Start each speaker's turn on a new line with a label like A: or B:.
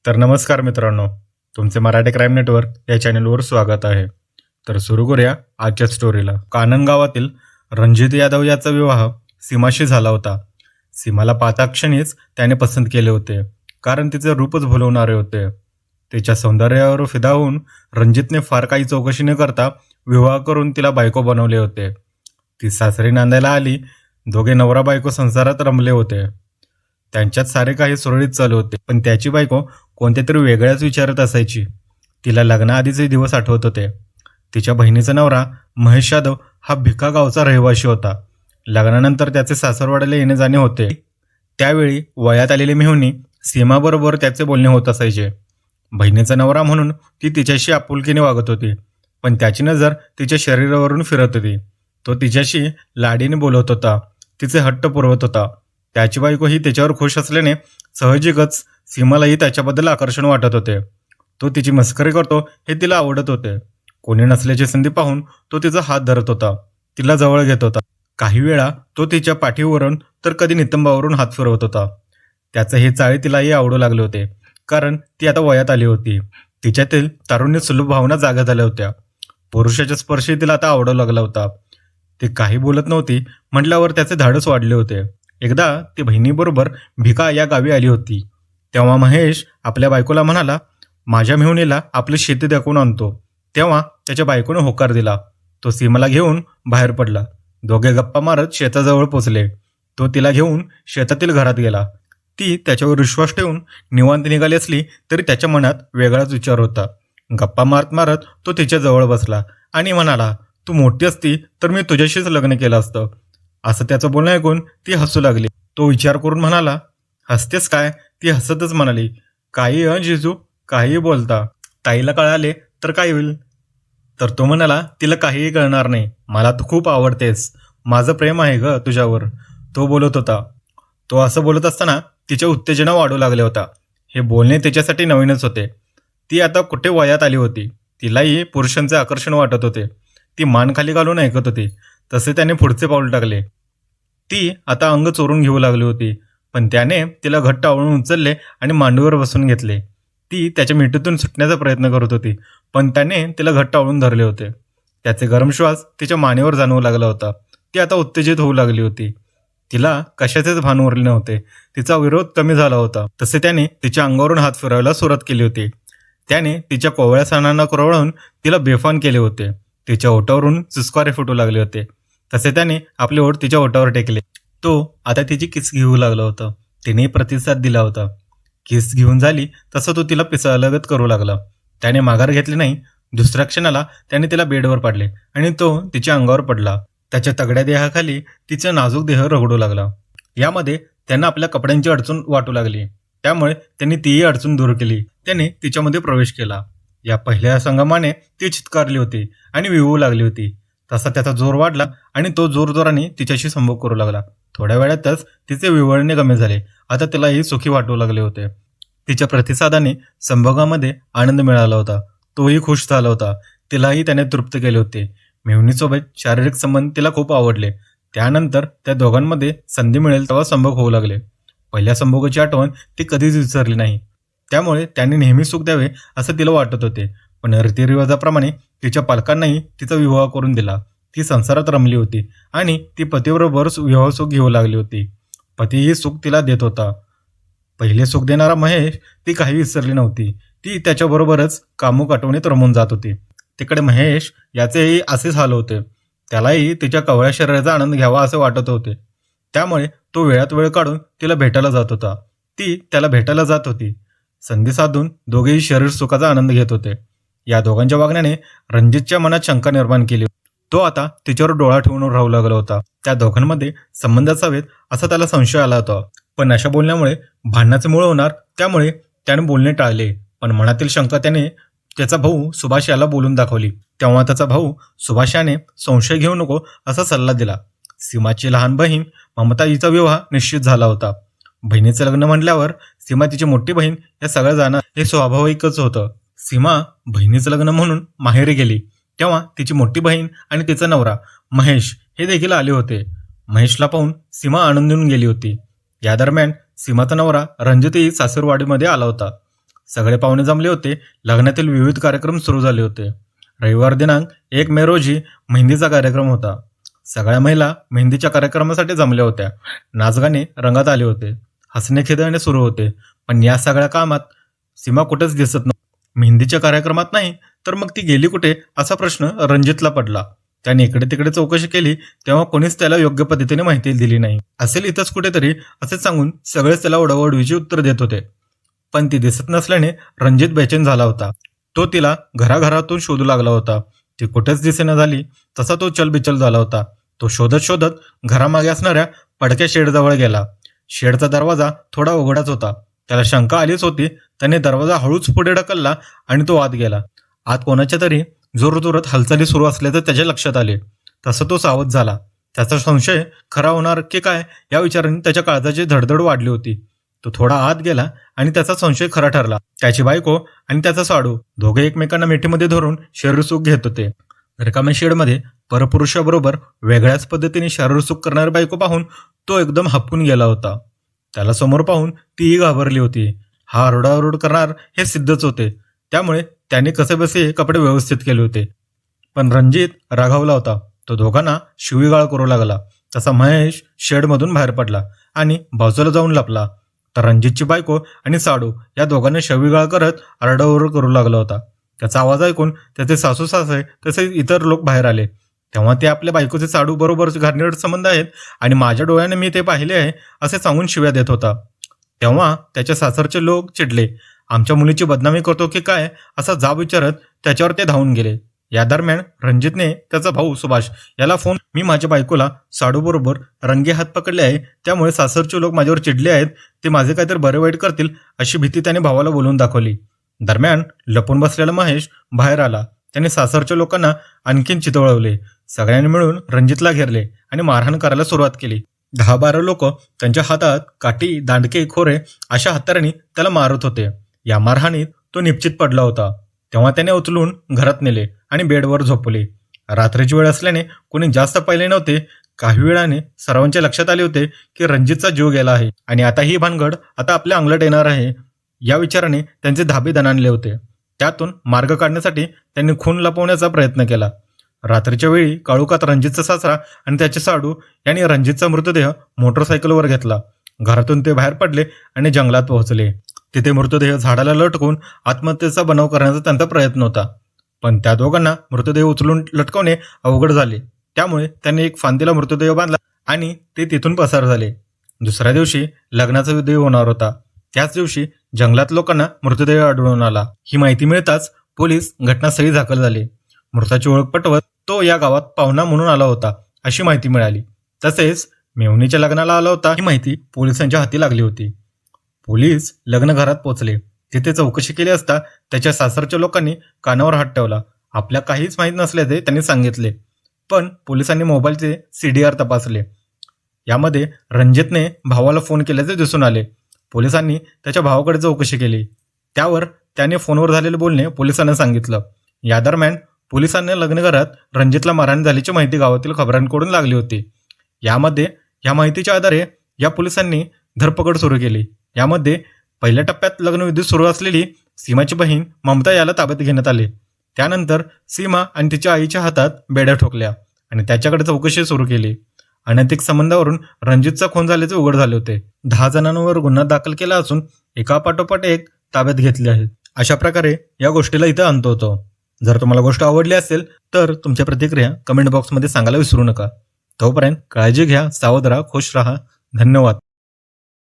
A: तर नमस्कार मित्रांनो, तुमचे मराठी क्राईम नेटवर्क या चॅनलवर स्वागत आहे. तर सुरू करूया आजच्या स्टोरीला. कानन गावातील रणजित यादव याचा विवाह सीमाशी झाला होता. सीमाला पाहता क्षणीच त्याने पसंत केले होते, कारण तिचे रूपच भुलवणारे होते. तिच्या सौंदर्यावर फिदा होऊन रणजितने फार काही चौकशी न करता विवाह करून तिला बायको बनवले होते. ती सासरी नांदायला आली. दोघे नवरा बायको संसारात रमले होते. त्यांच्यात सारे काही सुरळीत चालू होते, पण त्याची बायको कोणत्या तरी वेगळ्याच विचारत असायची. तिला लग्नाआधीचे दिवस आठवत होते. तिच्या बहिणीचा नवरा महेश यादव हा भिका गावचा रहिवासी होता. लग्नानंतर त्याचे सासरवाड्याला येणे जाणे होते. त्यावेळी वयात आलेली मेहुणी सीमाबरोबर त्याचे बोलणे होत असायचे. बहिणीचा नवरा म्हणून ती तिच्याशी आपुलकीने वागत होती, पण त्याची नजर तिच्या शरीरावरून फिरत होती. तो तिच्याशी लाडीने बोलत होता, तिचे हट्ट पुरवत होता. त्याची बायको ही त्याच्यावर खुश असल्याने साहजिकच सीमालाही त्याच्याबद्दल आकर्षण वाटत होते. तो तिची मस्करी करतो हे तिला आवडत होते. कोणी नसल्याची संधी पाहून तो तिचा हात धरत होता, तिला जवळ घेत होता. काही वेळा तो तिच्या पाठीवरून तर कधी नितंबावरून हात फिरवत होता. त्याचं हे चाळे तिलाही आवडू लागले होते, कारण ती आता वयात आली होती. तिच्यातील तारुण्य सुलभ भावना जागा झाल्या होत्या. पुरुषाच्या स्पर्शही तिला आता आवडू लागला होता. ती काही बोलत नव्हती म्हटल्यावर त्याचे धाडस वाढले होते. एकदा ती बहिणीबरोबर भिका या गावी आली होती. तेव्हा महेश आपल्या बायकोला म्हणाला, माझ्या मेहुणीला आपली शेती दाखवून आणतो. तेव्हा त्याच्या बायकोने होकार दिला. तो सीमाला घेऊन बाहेर पडला. दोघे गप्पा मारत शेताजवळ पोचले. तो तिला घेऊन शेतातील घरात गेला. ती त्याच्यावर विश्वास ठेवून निवांत निघाली असली तरी त्याच्या मनात वेगळाच विचार होता. गप्पा मारत मारत तो तिच्या जवळ बसला आणि म्हणाला, तू मोठी असती तर मी तुझ्याशीच लग्न केलं असतं. असं त्याचं बोलणं ऐकून ती हसू लागली. तो विचार करून म्हणाला, हसतेस काय? ती हसतच म्हणाली, काही जिजू, काही बोलता. ताईला कळाले तर काय होईल? तर तो म्हणाला, तिला काहीही कळणार नाही. मला तू खूप आवडतेस. माझं प्रेम आहे ग तुझ्यावर. तो बोलत होता. तो असं बोलत असताना तिच्या उत्तेजना वाढू लागल्या होता. हे बोलणे तिच्यासाठी नवीनच होते. ती आता कुठे वयात आली होती. तिलाही पुरुषांचे आकर्षण वाटत होते. ती मान खाली घालून ऐकत होती. तसे त्याने पुढचे पाऊल टाकले. ती आता अंग चोरून घेऊ लागली होती, पण त्याने तिला घट्ट आवळून उचलले आणि मांडीवर बसून घेतले. ती त्याच्या मिठीतून सुटण्याचा प्रयत्न करत होती, पण त्याने तिला घट्ट आवळून धरले होते. त्याचे गरम श्वास तिच्या मानेवर जाणवू लागला होता. ती आता उत्तेजित होऊ लागली होती. तिला कशाचेच भान उरले नव्हते. तिचा विरोध कमी झाला होता. तसे त्याने तिच्या अंगावरून हात फिरवायला सुरुवात केली होती. त्याने तिच्या कोवळ्या सणांना कुरवळून तिला बेफान केले होते. तिच्या ओठावरून चुचकारे फुटू लागले होते. तसे त्याने आपले ओठ तिच्या ओठावर टेकले. तो आता तिची किस घेऊ लागला होता. तिने प्रतिसाद दिला होता. किस घेऊन झाली तसं तो तिला पिसालगत करू लागला. त्याने माघार घेतली नाही. दुसऱ्या क्षणाला त्याने तिला बेडवर पाडले आणि तो तिच्या अंगावर पडला. त्याच्या तगड्या देहाखाली तिचा नाजूक देह रगडू लागला. यामध्ये त्यांना आपल्या कपड्यांची अडचण वाटू लागली. त्यामुळे त्यांनी तीही अडचण दूर केली. त्याने तिच्यामध्ये प्रवेश केला. या पहिल्या संगमाने ती चित्कारली होती आणि विवू लागली होती. तसा त्याचा जोर वाढला आणि तो जोरजोराने तिच्याशी संभोग करू लागला. थोड्या वेळातच तिचे विवळणे कमी झाले. आता तिलाही सुखी वाटू लागले होते. तिच्या प्रतिसादाने संभोगामध्ये आनंद मिळाला होता. तोही खुश झाला होता. तिलाही त्याने तृप्त केले होते. मेहुणीसोबत शारीरिक संबंध तिला खूप आवडले. त्यानंतर त्या दोघांमध्ये संधी मिळेल तेव्हा संभोग होऊ लागले. पहिल्या संभोगाची आठवण ती कधीच विसरली नाही. त्यामुळे त्यांनी नेहमी सुख द्यावे असं तिला वाटत होते. पण रीतिरिवाजाप्रमाणे तिच्या पालकांनाही तिचा विवाह करून दिला. ती संसारात रमली होती आणि ती पतीबरोबर विवाह सुख घेऊ लागली होती. पतीही सुख तिला देत होता. पहिले सुख देणारा महेश ती काही विसरली नव्हती. ती त्याच्याबरोबरच कामुक आठवणीत रमून जात होती. तिकडे महेश याचेही असेच हाल होते. त्यालाही तिच्या कवळ्या शरीराचा आनंद घ्यावा असे वाटत होते. त्यामुळे तो वेळात वेळ काढून तिला भेटायला जात होता. ती त्याला भेटायला जात होती. संधी साधून दोघेही शरीर सुखाचा आनंद घेत होते. या दोघांच्या वागण्याने रणजितच्या मनात शंका निर्माण केली. तो आता तिच्यावर डोळा ठेवून राहू लागला होता. त्या दोघांमध्ये संबंध असावेत असा त्याला संशय आला होता. पण अशा बोलण्यामुळे भांडणाचे मूळ होणार, त्यामुळे त्याने बोलणे टाळले. पण मनातील शंका त्याने त्याचा भाऊ सुभाष याला बोलून दाखवली. तेव्हा त्याचा भाऊ सुभाष याने संशय घेऊ नको असा सल्ला दिला. सीमाची लहान बहीण ममता हिचा विवाह निश्चित झाला होता. बहिणीचं लग्न म्हटल्यावर सीमा तिची मोठी बहीण या सगळ्या जाणं हे स्वाभाविकच होतं. सीमा बहिणीचं लग्न म्हणून माहेरी गेली तेव्हा तिची मोठी बहीण आणि तिचा नवरा महेश हे देखील आले होते. महेशला पाहून सीमा आनंदून गेली होती. या दरम्यान सीमाचा नवरा रणजितही सासरवाडीमध्ये आला होता. सगळे पाहुणे जमले होते. लग्नातील विविध कार्यक्रम सुरू झाले होते. रविवार दिनांक 1 मे रोजी मेहंदीचा कार्यक्रम होता. सगळ्या महिला मेहंदीच्या कार्यक्रमासाठी जमल्या होत्या. नाचगाणे रंगात आले होते. हसणे खेदणे सुरू होते. पण या सगळ्या कामात सीमा कुठेच दिसत नव्हती. मेहंदीच्या कार्यक्रमात नाही तर मग ती गेली कुठे असा प्रश्न रणजितला पडला. त्याने इकडे तिकडे चौकशी केली तेव्हा कोणीच त्याला योग्य पद्धतीने माहिती दिली नाही. असेल इथंच कुठेतरी असे सांगून सगळेच त्याला ओढाओढीची उत्तर देत होते. पण ती दिसत नसल्याने रणजित बेचैन झाला होता. तो तिला घराघरातून शोधू लागला होता. ती कुठेच दिसेना झाली तसा तो चलबिचल झाला होता. तो शोधत शोधत घरामागे असणाऱ्या पडक्या शेडजवळ गेला. शेडचा दरवाजा थोडा उघडाच होता. त्याला शंका आलीच होती. त्याने दरवाजा हळूच पुढे ढकलला आणि तो आत गेला. आत कोणाच्या तरी जोरजोरात हालचाली सुरू असल्याचं त्याच्या लक्षात आले. तसं तो सावध झाला. त्याचा संशय खरा होणार की काय या विचाराने त्याच्या काळजाची धडधड वाढली होती. तो थोडा आत गेला आणि त्याचा संशय खरा ठरला. त्याची बायको आणि त्याचा साडू दोघे एकमेकांना मिठीमध्ये धरून शरीरसुख घेत होते. रिकाम्या शेडमध्ये परपुरुषाबरोबर वेगळ्याच पद्धतीने शरीरसुख करणारी बायको पाहून तो एकदम हपकून गेला होता. त्याला समोर पाहून तीही घाबरली होती. हा आरडाओरड करणार हे सिद्धच होते. त्यामुळे त्याने कसेबसे कपडे व्यवस्थित केले होते. पण रणजित रागावला होता. तो दोघांना शिवीगाळ करू लागला. तसा महेश शेडमधून बाहेर पडला आणि बाजूला जाऊन लपला. तर रणजितची बायको आणि साडू या दोघांना शिवीगाळ करत आरडाओरड करू लागला होता. त्याचा आवाज ऐकून त्याचे सासू सासरे तसेच इतर लोक बाहेर आले. तेव्हा ते आपल्या बायकोचे साडू बरोबर घाणेरडे संबंध आहेत आणि माझ्या डोळ्याने मी ते पाहिले आहे असे सांगून शिव्या देत होता. तेव्हा त्याच्या सासरचे लोक चिडले. आमच्या मुलीची बदनामी करतो की काय असा जाब विचारत त्याच्यावर ते धावून गेले. या दरम्यान रणजितने त्याचा भाऊ सुभाष याला फोन, मी माझ्या बायकोला साडू बरोबर रंगे हात पकडले आहे, त्यामुळे सासरचे लोक माझ्यावर चिडले आहेत, ते माझे काहीतरी बरे वाईट करतील अशी भीती त्याने भावाला बोलून दाखवली. दरम्यान लपून बसलेला महेश बाहेर आला. त्याने सासरच्या लोकांना आणखीन चितवळवले. सगळ्यांनी मिळून रणजितला घेरले आणि मारहाण करायला सुरुवात केली. 10-12 लोक त्यांच्या हातात काठी, दांडके, खोरे अशा हत्यारांनी त्याला मारत होते. या मारहाणीत तो निश्चित पडला होता. तेव्हा त्याने उचलून घरात नेले आणि बेडवर झोपवले. रात्रीची वेळ असल्याने कोणी जास्त पाहिले नव्हते. काही वेळाने सर्वांच्या लक्षात आले होते की रणजितचा जीव गेला आहे आणि आता ही भानगड आता आपल्या अंगलट येणार आहे. या विचाराने त्यांचे धाबे दणाणले होते. त्यातून मार्ग काढण्यासाठी त्यांनी खून लपवण्याचा प्रयत्न केला. रात्रीच्या वेळी काळोखात रणजितचा सासरा आणि त्याचे साडू यांनी रणजितचा मृतदेह मोटरसायकलवर घेतला. घरातून ते बाहेर पडले आणि जंगलात पोहोचले. तिथे मृतदेह झाडाला लटकवून आत्महत्येचा बनाव करण्याचा त्यांचा प्रयत्न होता. पण त्या दोघांना मृतदेह उचलून लटकवणे अवघड झाले. त्यामुळे त्यांनी एक फांदीला मृतदेह बांधला आणि ते तिथून पसार झाले. दुसऱ्या दिवशी लग्नाचा विधी होणार होता. त्याच दिवशी जंगलात लोकांना मृतदेह आढळून आला. ही माहिती मिळताच पोलीस घटनास्थळी दाखल झाले. मृताची ओळख पटवत तो या गावात पाहुणा म्हणून आला होता अशी माहिती मिळाली. तसेच मेवणीच्या लग्नाला आला होता ही माहिती पोलिसांच्या हाती लागली होती. पोलीस लग्न घरात पोहोचले. तिथे चौकशी केली असता त्याच्या सासरच्या लोकांनी कानावर हात ठेवला. आपल्या काहीच माहीत नसल्याचे त्यांनी सांगितले. पण पोलिसांनी मोबाईलचे CDR तपासले. यामध्ये रणजितने भावाला फोन केल्याचे दिसून आले. पोलिसांनी त्याच्या भावाकडे चौकशी केली. त्यावर त्याने फोनवर झालेले बोलणे पोलिसांना सांगितलं. या दरम्यान पोलिसांनी लग्नघरात रणजितला मारहाण झाल्याची माहिती गावातील खबरांकडून लागली होती. या माहितीच्या आधारे या पोलिसांनी धरपकड सुरू केली. यामध्ये पहिल्या टप्प्यात लग्नविधी सुरू असलेली सीमाची बहीण ममता याला ताब्यात घेण्यात आले. त्यानंतर सीमा आणि तिच्या आईच्या हातात बेड्या ठोकल्या आणि त्याच्याकडे चौकशी सुरू केली. अनैतिक संबंधावरून रणजितचा खून झाल्याचे उघड झाले होते. 10 जणांवर गुन्हा दाखल केला असून एकापाठोपाठ एक ताब्यात घेतले आहेत. अशा प्रकारे या गोष्टीला इथं अंत होतो. जर तुम्हाला गोष्ट आवडली असेल तर तुमच्या प्रतिक्रिया कमेंट बॉक्समध्ये सांगायला विसरू नका. तोपर्यंत काळजी घ्या, सावध राहा, खुश राहा. धन्यवाद.